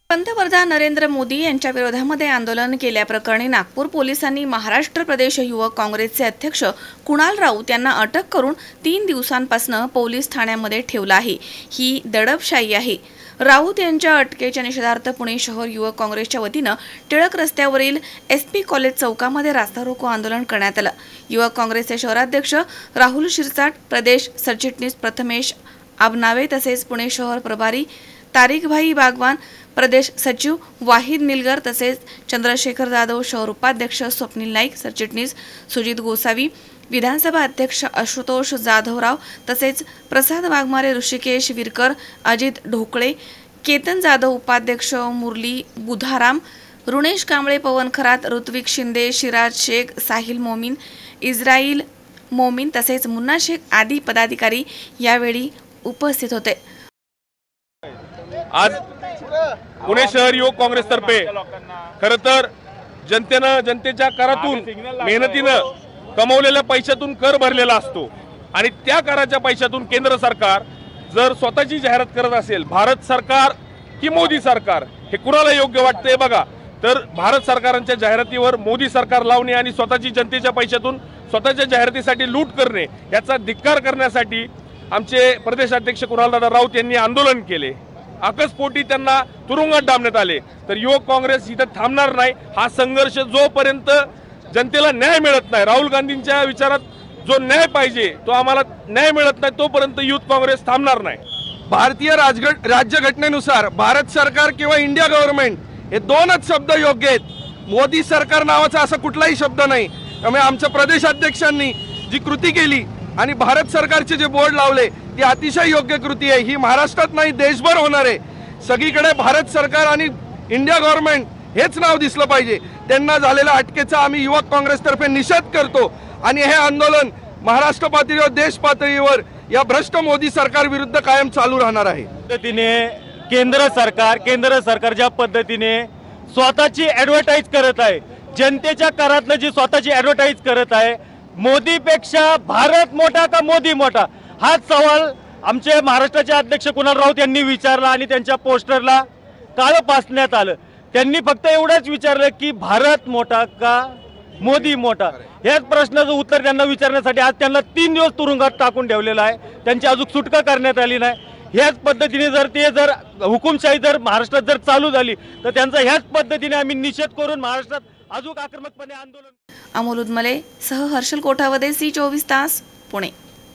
पंतप्रधान नरेंद्र मोदी यांच्या विरोधामध्ये आंदोलन केल्याप्रकरणी नागपूर पोलिसांनी महाराष्ट्र प्रदेश युवक काँग्रेसचे अध्यक्ष कुणाल राऊत यांना अटक करून 3 दिवसांपासून पोलीस ठाण्यामध्ये ठेवलं आहे। ही दडपशाही आहे। राऊत यांच्या अटकेच्या निषेधार्थ पुणे शहर युवक काँग्रेसच्या वतीने टिळक रस्त्यावरील एसपी कॉलेज चौकामध्ये रास्ता रोको आंदोलन करण्यात आलं। युवक काँग्रेसचे शहराध्यक्ष राहुल शिरसाट, प्रदेश सरचिटणीस प्रथमेश आबनावे तसेच पुणे शहर प्रभारी तारिकभाई बागवान, प्रदेश सचिव वाहिद निलगर तसेच चंद्रशेखर जाधव, शहर उपाध्यक्ष स्वप्नील नाईक, सरचिटणीस सुजित गोसावी, विधानसभा अध्यक्ष आशुतोष जाधवराव तसेच प्रसाद वाघमारे, ऋषिकेश विरकर, अजित ढोकळे, केतन जाधव, उपाध्यक्ष मुरली बुधाराम, रुणेश कांबळे, पवन खरात, ऋत्विक शिंदे, शिराज शेख, साहिल मोमीन, इस्राईल मोमीन तसेच मुन्ना शेख आदी पदाधिकारी यावेळी उपस्थित होते। आज पुणे शहर युवक काँग्रेसतर्फे खरं तर जनतेच्या करातून मेहनतीनं कमवलेल्या पैशातून कर भरलेला असतो आणि त्या कराच्या पैशातून केंद्र सरकार जर स्वतःची जाहिरात करत असेल, भारत सरकार की मोदी सरकार हे कुणाला योग्य वाटते बघा, तर भारत सरकारांच्या जाहिरातीवर मोदी सरकार लावणे आणि स्वतःची जनतेच्या पैशातून स्वतःच्या जाहिरातीसाठी लूट करणे याचा धिक्कार करण्यासाठी आमचे प्रदेशाध्यक्ष कुणालदादा राऊत यांनी आंदोलन केले। आकस्पोटी त्यांना तुरुंगात डांबण्यात आले। तर युवक काँग्रेस इथं थांबणार नाही। हा संघर्ष जोपर्यंत जनतेला न्याय मिळत नाही, राहुल गांधींच्या विचारात जो न्याय पाहिजे तो आम्हाला न्याय मिळत नाही, तोपर्यंत युथ काँग्रेस थांबणार नाही। भारतीय राज्यघटनेनुसार भारत सरकार किंवा इंडिया गव्हर्नमेंट हे दोनच शब्द योग्य आहेत। मोदी सरकार नावाचा असा कुठलाही शब्द नाही। त्यामुळे आमच्या प्रदेशाध्यक्षांनी जी कृती केली आणि भारत सरकारचे जे बोर्ड लावले ती अतिशय योग्य कृती आहे। ही महाराष्ट्रात नाही देशभर होणार आहे। सगळीकडे भारत सरकार आणि इंडिया गव्हर्नमेंट हेच नाव दिसलं पाहिजे। त्यांना झालेल्या अटकेचा आम्ही युवक काँग्रेसतर्फे निषेध करतो आणि हे आंदोलन महाराष्ट्र पातळीवर देश पातळीवर या भ्रष्ट मोदी सरकार विरुद्ध कायम चालू राहणार आहे। पद्धतीने केंद्र सरकार ज्या पद्धतीने स्वतःची ॲडव्हर्टाइज करत आहे, जनतेच्या करातलं जी स्वतःची ॲडव्हर्टाइज करत आहे, मोदीपेक्षा भारत मोठा का मोदी मोठा हाच सवाल आमचे महाराष्ट्राचे अध्यक्ष कुणाल राऊत यांनी विचारला आणि त्यांच्या पोस्टरला काळं फासण्यात आलं। त्यांनी फक्त एवढंच विचारलं की भारत मोठा का मोदी मोठा, याच प्रश्नाचं उत्तर त्यांना विचारण्यासाठी आज त्यांना 3 दिवस तुरुंगात टाकून ठेवलेलं आहे। त्यांची अजून सुटका करण्यात आली नाही। ह्याच पद्धतीने जर हुकुमशाही महाराष्ट्रात जर चालू झाली तर त्यांचा ह्याच पद्धतीने आम्ही निषेध करून महाराष्ट्रात अजून आक्रमकपणे आंदोलन। अमोल उदमले सह हर्षल कोठावदे, C24 तास, पुणे।